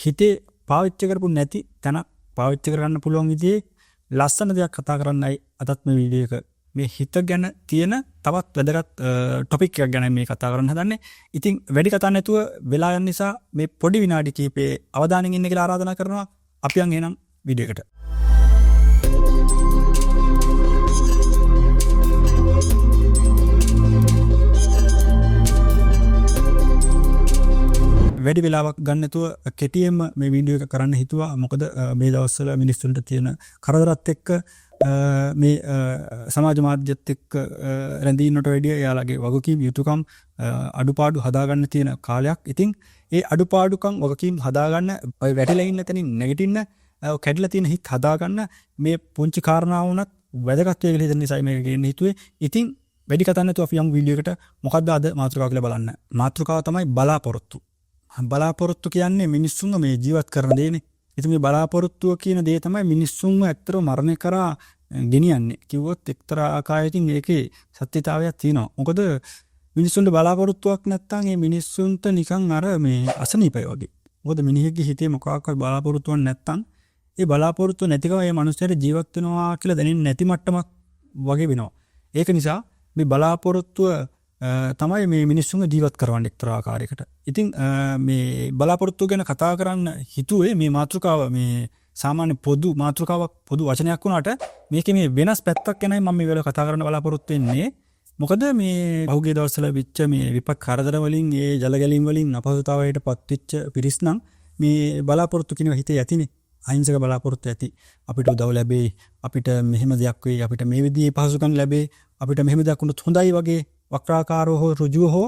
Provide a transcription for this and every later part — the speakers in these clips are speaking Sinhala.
හිතේ පාවිච්චි කරපු නැති තැන පාවිච්චි කරගන්න පුළුවන් විදිහේ ලස්සන දෙයක් කතා කරන්නයි අදත් මේ වීඩියෝ එක මේ හිත ගැන තියෙන තවත් වැදගත් ටොපික් එකක් ගැන මේ කතා කරන්න හදන්නේ. ඉතින් වැඩි කතා නැතුව වෙලා යන නිසා මේ පොඩි විනාඩි කිහිපේ අවධානයෙන් ඉන්න කියලා ආරාධනා කරනවා. අපි යන් එහෙනම් වීඩියෝ එකට. වැඩි වෙලාවක් ගන්න නැතුව කෙටියෙන්ම මේ වීඩියෝ එක කරන්න හිතුවා. මොකද මේ දවස්වල මිනිස්සුන්ට තියෙන කරදරත් එක්ක මේ සමාජ මාධ්‍යත් එක්ක රැඳී ඉන්නට වැඩිය එයාලගේ වගකීම් යුතුයකම් අඩුපාඩු හදාගන්න තියෙන කාලයක්. ඉතින් ඒ අඩුපාඩුකම් වගකීම් හදාගන්න ඔය වැටිලා ඉන්න තැනින් නැගිටින්න කැඩලා තියෙන හිත් හදාගන්න මේ පුංචි කාරණා වුණත් වැදගත් වෙයි කියලා හිතන නිසා මේක කියන්නේ හිතුවේ. ඉතින් වැඩි කතා නැතුව අපි යමු වීඩියෝ එකට. මොකද්ද අද මාතෘකාව කියලා බලන්න. මාතෘකාව තමයි බලාපොරොත්තු. බලාපොරොත්තු කියන්නේ මිනිස්සුන්ව මේ ජීවත් කරන දේනේ. ඉතින් මේ බලාපොරොත්තුව කියන දේ තමයි මිනිස්සුන්ව ඇත්තටම මරණය කරා ගෙනියන්නේ. කිව්වොත් එක්තරා ආකාරයකින් ඒකේ සත්‍යතාවයක් තියෙනවා. මොකද මිනිස්සුන්ට බලාපොරොත්තුවක් නැත්තම් මේ මිනිස්සුන්ට නිකන් අර මේ අසනීපය වගේ. මොකද මිනිහෙක්ගේ හිතේ මොකක්වත් බලාපොරොත්තුවක් නැත්තම් ඒ බලාපොරොත්තු නැතිකම මේ මනුස්සයාට ජීවත් වෙනවා කියලා දැනෙන්නේ නැති මට්ටමක් වගේ වෙනවා. ඒක නිසා මේ බලාපොරොත්තුව තමයි මේ මිනිස්සුන්ව ජීවත් කරවන්න එක්තරා ආකාරයකට. ඉතින් මේ බලාපොරොත්තු ගැන කතා කරන්න හිතුවේ මේ මාතෘකාව මේ සාමාන්‍ය පොදු මාතෘකාවක් පොදු වචනයක් වුණාට මේකේ මේ වෙනස් පැත්තක් ගැනයි මම මේ වෙලාව කතා කරන්න බලාපොරොත්තු වෙන්නේ. මොකද මේ පහුගිය දවස්වල විච්ච මේ විපක් කරදර වලින් ඒ ජල ගැලීම් වලින් අපහසුතාවයට පත්වෙච්ච පිරිස් නම් මේ බලාපොරොත්තු කියන හිතේ ඇතිනේ. අහිංසක බලාපොරොත්තු ඇති. අපිට උදව් ලැබෙයි, අපිට මෙහෙම දෙයක් වෙයි, අපිට මේ විදිහේ පහසුකම් ලැබෙයි, අපිට මෙහෙම දෙයක් වුණොත් හොඳයි වගේ වක්‍රාකාරව හෝ ඍජුව හෝ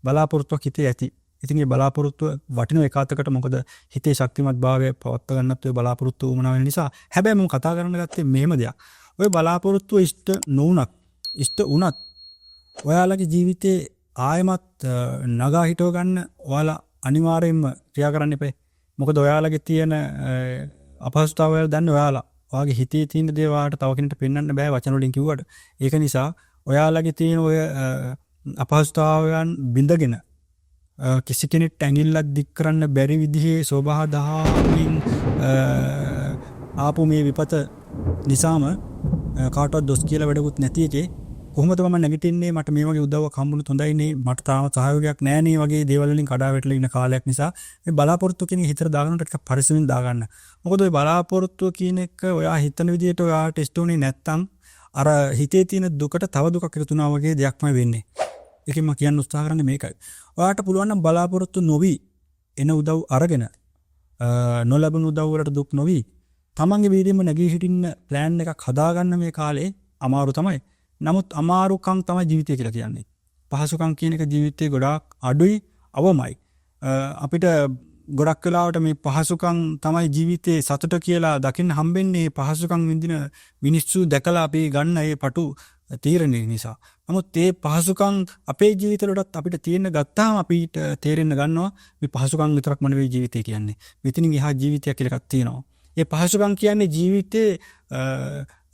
බලාපොරොත්තුවක් හිතේ ඇති. ඉතින් මේ බලාපොරොත්තුව වටින එකකට මොකද හිතේ ශක්තිමත් භාවය පවත් ගන්නත් ඔය බලාපොරොත්තු වුණා වෙන නිසා. හැබැයි මම කතා කරන්න ගත්තේ මෙහෙම දෙයක්. ඔය බලාපොරොත්තුව ඉෂ්ට නොවුණත් ඉෂ්ට වුණත් ඔයාලගේ ජීවිතේ ආයමත් නගා හිටව ගන්න ඔයාලා අනිවාර්යයෙන්ම ක්‍රියා කරන්න එපා. මොකද ඔයාලගේ තියෙන අපහසුතාවය දන්නේ ඔයාලා. ඔයාගේ හිතේ තියෙන දේ ඔයාලට තව කෙනෙක්ට පෙන්වන්න බෑ වචන වලින් කිව්වට. ඒක නිසා ඔයාලගේ තියෙන ඔය අපහසුතාවයන් බිඳගෙන කිසි කෙනෙක්ට ඇඟිල්ලක් දික් කරන්න බැරි විදිහේ සෝභා දහමින් ආපු මේ විපත නිසාම කාටවත් දොස් කියලා වැඩකුත් නැති එකේ කොහොමද මම නැගිටින්නේ මට මේ වගේ උදව්වක් හම්බුනොත් හොඳයිනේ මට තාම සහයෝගයක් නැහැනේ වගේ දේවල් වලින් කඩා වැටලා ඉන්න කාලයක් නිසා මේ බලාපොරොත්තු කියන හිතට දාගන්නට ටිකක් පරිස්සමින් දාගන්න. මොකද ওই බලාපොරොත්තු කියන එක ඔයා හිතන විදිහට ඔයා ටෙස්ට් උනේ නැත්තම් අර හිතේ තියෙන දුකට තව දුකක් එකතු වුණා වගේ දෙයක්මයි වෙන්නේ. ඒකෙන් මම කියන්න උත්සාහ කරන්නේ මේකයි. ඔයාට පුළුවන් නම් බලාපොරොත්තු නොවි එන උදව් අරගෙන නොලැබුණු උදව් වලට දුක් නොවි තමන්ගේ වීදියේම නැගී හිටින්න ප්ලෑන් එකක් හදාගන්න මේ කාලේ අමාරු තමයි. නමුත් අමාරුකම් තමයි ජීවිතය කියලා කියන්නේ. පහසුකම් කියන එක ජීවිතේ ගොඩාක් අඩුයි අවමයි. අපිට ගොඩක් වෙලාවට මේ පහසුකම් තමයි ජීවිතේ සතුට කියලා දකින්න හම්බෙන්නේ පහසුකම් විඳින මිනිස්සු දැකලා අපි ගන්න ඒ පටු තීරණය නිසා. නමුත් මේ පහසුකම් අපේ ජීවිතවලටත් අපිට තියෙන ගත්තාම අපිට තේරෙන්න ගන්නවා මේ පහසුකම් විතරක්ම නෙවෙයි ජීවිතය කියන්නේ. මෙතනින් එහා ජීවිතයක් කියලා එකක් තියෙනවා. මේ පහසුකම් කියන්නේ ජීවිතේ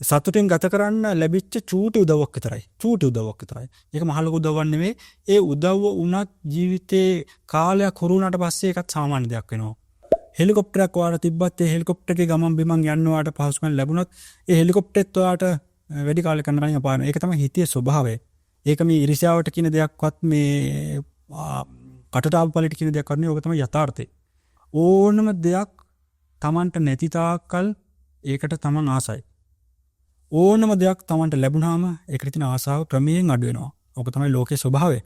සතුටෙන් ගත කරන්න ලැබිච්ච චූටි උදව්වක් විතරයි. චූටි උදව්වක් විතරයි. ඒක මහ ලොකු උදව්වක් නෙවෙයි. ඒ උදව්ව උනත් ජීවිතේ කාලයක් හුරු වුණාට පස්සේ ඒකත් සාමාන්‍ය දෙයක් වෙනවා. හෙලිකොප්ටරයක් ඔයාලා තිබ්බත් ඒ හෙලිකොප්ටරේ ගමන් බිමන් යන්න ඔයාලට පහසුකම් ලැබුණොත් ඒ හෙලිකොප්ටරෙත් ඔයාලට වැඩි කාලයක් යන්න කලින් අපායන. ඒක තමයි හිතේ ස්වභාවය. ඒක මේ ඉරිසියාවට කියන දෙයක්වත් මේ කටට ආපු පළිට කියන දෙයක්වත් නෙවෙයි. ඕක තමයි යථාර්ථය. ඕනම දෙයක් Tamanට නැති තාක්කල් ඒකට Taman ආසයි. ඕනම දෙයක් Tamanට ලැබුණාම ඒකට තියෙන ආසාව ක්‍රමයෙන් අඩු වෙනවා. ඕක තමයි ලෝකේ ස්වභාවය.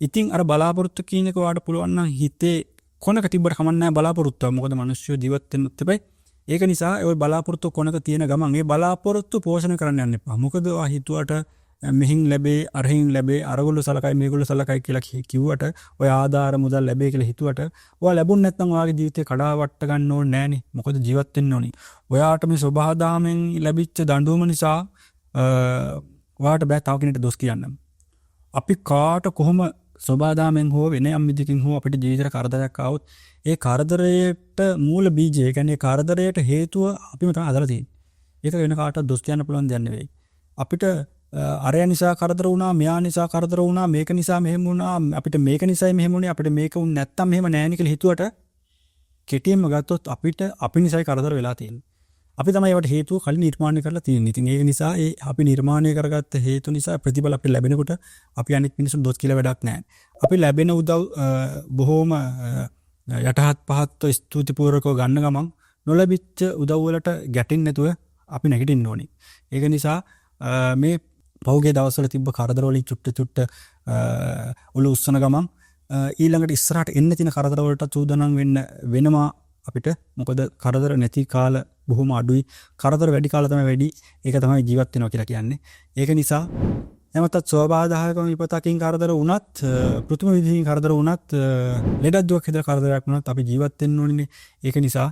ඉතින් අර බලාපොරොත්තු කියන එක ඔයාලට පුළුවන් නම් හිතේ කොනක තිබ්බට කමක් නැහැ බලාපොරොත්තුව. මොකද මිනිස්සු ජීවත් වෙන්නත් එපයි. ඒක නිසා ওই බලාපොරොත්තු කොනක තියෙන ගමන් ඒ බලාපොරොත්තු පෝෂණය කරන්න යන්න එපා. මොකද ඔයා හිතුවට මෙහින් ලැබේ අරහින් ලැබේ අරගොල්ලෝ සලකයි මේගොල්ලෝ සලකයි කියලා කිව්වට ඔය ආධාර මුදල් ලැබේ කියලා හිතුවට ඔයා ලැබුණ නැත්නම් ඔයාගේ ජීවිතේ කඩාවට ගන්න ඕනේ නෑනේ. මොකද ජීවත් වෙන්න ඕනේ. ඔයාට මේ සබහාදාමෙන් ලැබිච්ච දඬුවම නිසා ඔයාට බෑ තව කෙනෙක්ට දොස් කියන්න. අපි කාට කොහොම සබහාදාමෙන් හෝ වෙන යම් විදිහකින් හෝ අපිට ජීවිතේ කරදරයක් ආවොත් ඒ කරදරයට මූල බීජය, ඒ කියන්නේ කරදරයට හේතුව අපිම තමයි අදලා තියෙන්නේ. ඒක වෙන කාටවත් දොස් කියන්න පුළුවන් දෙයක් නෙවෙයි. අපිට අරය නිසා කරදර වුණා, මෙයා නිසා කරදර වුණා, මේක නිසා මෙහෙම වුණා, අපිට මේක නිසායි මෙහෙම වුණේ, අපිට මේක වුණ නැත්තම් මෙහෙම නෑනේ කියලා හිතුවට කෙටියෙන්ම ගත්තොත් අපිට අපි නිසායි කරදර වෙලා තියෙන්නේ. අපි තමයි ඒවට හේතුව කලින් නිර්මාණය කරලා තියෙන්නේ. ඉතින් ඒක නිසා ඒ අපි නිර්මාණය කරගත්ත හේතු නිසා ප්‍රතිඵල අපිට ලැබෙනකොට අපි අනිත් මිනිස්සුන් දොස් කියලා වැඩක් නැහැ. අපි ලැබෙන උදව් බොහොම යටහත් පහත්ව ස්තුතිපූර්වකව ගන්න ගමන් නොලැබිච්ච උදව් වලට ගැටෙන්නේ නැතුව අපි නැගිටින්න ඕනේ. ඒක නිසා මේ පහුගිය දවස්වල තිබ්බ කරදර වලින් චුට්ට ඔලු උස්සන ගමන් ඊළඟට ඉස්සරහට එන්න තියෙන කරදර වලට සූදානම් වෙනවා අපිට. මොකද කරදර නැති කාල බොහොම අඩුයි. කරදර වැඩි කාල තමයි වැඩි. ඒක තමයි ජීවත් වෙනවා කියලා කියන්නේ. ඒක නිසා එමෙතත් ස්වභාවදායකම විපතකින් කරදර වුණත් කෘත්‍රිම විදිහින් කරදර වුණත් ලෙඩක් දුක් හිතේ කරදරයක් වුණත් අපි ජීවත් වෙන්න ඕනේ. ඒක නිසා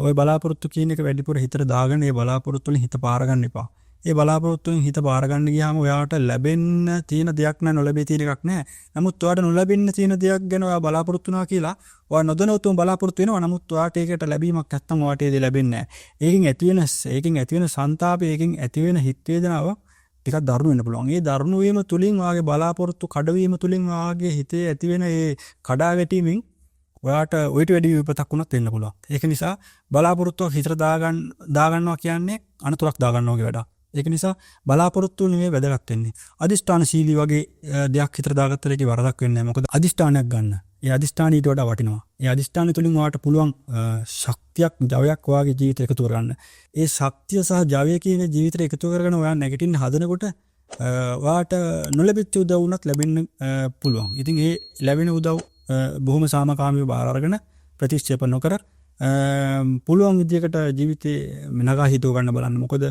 ওই බලාපොරොත්තු කියන එක වැඩිපුර හිතට දාගෙන ඒ බලාපොරොත්තු වලින් හිත පාර ගන්න එපා. ඒ බලාපොරොත්තුෙන් හිත පාර ගන්න ගියාම ඔයාට ලැබෙන්න තියෙන දෙයක් නෑ, නොලැබී තියෙන එකක් නෑ. නමුත් ඔයාට නොලැබෙන්න තියෙන දෙයක් ගැන ඔයා බලාපොරොත්තු වෙනවා කියලා ඔයා නොදැනුවත්වම බලාපොරොත්තු වෙනවා. නමුත් ඔයාට ඒකට ලැබීමක් නැත්තම් ඔයාට ඒ දේ ලැබෙන්නේ නෑ. ඒකෙන් ඇති වෙන සංතාපය, ඒකෙන් ඇති වෙන හිත වේදනාව ටිකක් දරුණු වෙන්න පුළුවන්. ඒ දරුණු වීම තුලින් ඔයාගේ බලාපොරොත්තු කඩවීම තුලින් ඔයාගේ හිතේ ඇති වෙන ඒ කඩා වැටීමෙන් ඔයාට ඔයිට වැඩි විපතක් වුණත් වෙන්න පුළුවන්. ඒක නිසා බලාපොරොත්තුව හිතට දාගන්නවා කියන්නේ අනතුරක් දාගන්නවා වගේ වැඩක්. ඒක නිසා බලාපොරොත්තු නෙමෙයි වැදගත් වෙන්නේ. අදිෂ්ඨානශීලී වගේ දෙයක් හිතට දාගත්තට ඒක වරදක් වෙන්නේ නැහැ. මොකද අදිෂ්ඨානයක් ගන්න. ඒ අදිෂ්ඨාන ඊට වඩා වටිනවා. ඒ අදිෂ්ඨානය තුලින් ඔයාට පුළුවන් ශක්තියක්, ජවයක් ඔයාගේ ජීවිතේ එකතු කරගන්න. ඒ ශක්තිය සහ ජවය කියන ජීවිතේ එකතු කරගෙන ඔයා නැගිටින්න හදනකොට ඔයාට නොලැබිච්ච උදව් උනත් ලැබෙන්න පුළුවන්. ඉතින් ඒ ලැබෙන උදව් බොහොම සාමකාමීව බාර අරගෙන ප්‍රතික්ෂේප නොකර පුළුවන් විදිහකට ජීවිතේ නගා හිතව ගන්න බලන්න. මොකද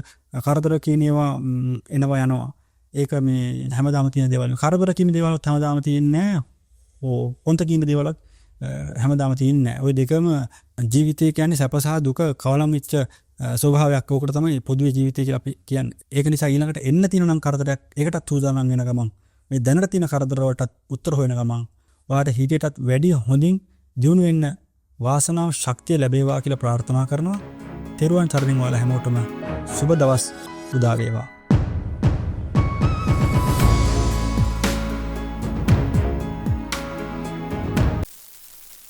කරදර කියන ඒවා එනවා යනවා. ඒක මේ හැමදාම තියෙන දේවල්. කරදර කියන දේවල්ත් හැමදාම තියෙන්නේ නැහැ. පොන්ත කියන දේවල්ත් හැමදාම තියෙන්නේ නැහැ. ওই දෙකම ජීවිතය කියන්නේ සැප සහ දුක කවලම් වෙච්ච ස්වභාවයක්. ඕකට තමයි පොදුවේ ජීවිතය කියලා අපි කියන්නේ. ඒක නිසා ඊළඟට එන්න තියෙන නම් කරදරයක් ඒකටත් සූදානම් වෙන ගමන් මේ දැනට තියෙන කරදර වලටත් උත්තර හොයන ගමන් ඔයාට හිතේටත් වැඩි හොඳින් දියුණු වෙන්න වාසනාව ශක්තිය ලැබේවා කියලා ප්‍රාර්ථනා කරනවා. තෙරුවන් සරණින් ඔයාලා හැමෝටම සුබ දවස් උදා වේවා.